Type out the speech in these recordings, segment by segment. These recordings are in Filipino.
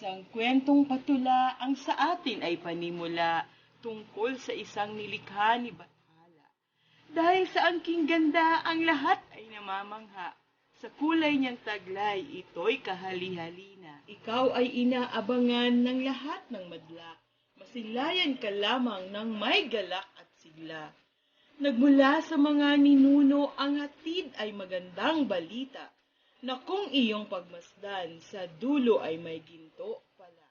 Isang kwentong patula ang sa atin ay panimula tungkol sa isang nilikha ni Bathala. Dahil sa angking ganda, ang lahat ay namamangha. Sa kulay niyang taglay, ito'y kahali-halina. Ikaw ay inaabangan ng lahat ng madla. Masilayan ka lamang ng may galak at sigla. Nagmula sa mga ninuno, ang hatid ay magandang balita na kung iyong pagmasdan, sa dulo ay may ginto pala.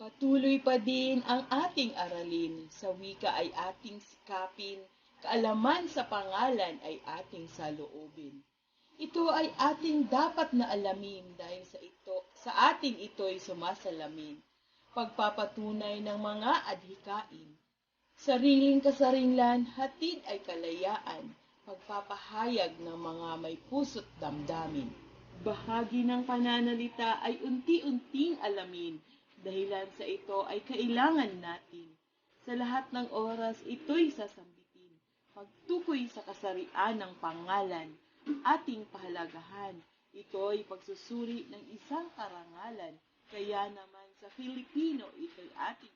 Patuloy pa din ang ating aralin, sa wika ay ating sikapin, kaalaman sa pangalan ay ating saloobin. Ito ay ating dapat na alamin dahil sa atin ito'y sumasalamin. Pagpapatunay ng mga adhikain. Sariling kasarinlan, hatid ay kalayaan, pagpapahayag ng mga may puso't damdamin. Bahagi ng pananalita ay unti-unting alamin, dahilan sa ito ay kailangan natin. Sa lahat ng oras, ito'y sasambitin, pagtukoy sa kasarian ng pangalan, ating pahalagahan. Ito'y pagsusuri ng isang karangalan, kaya naman sa Filipino, ito'y ating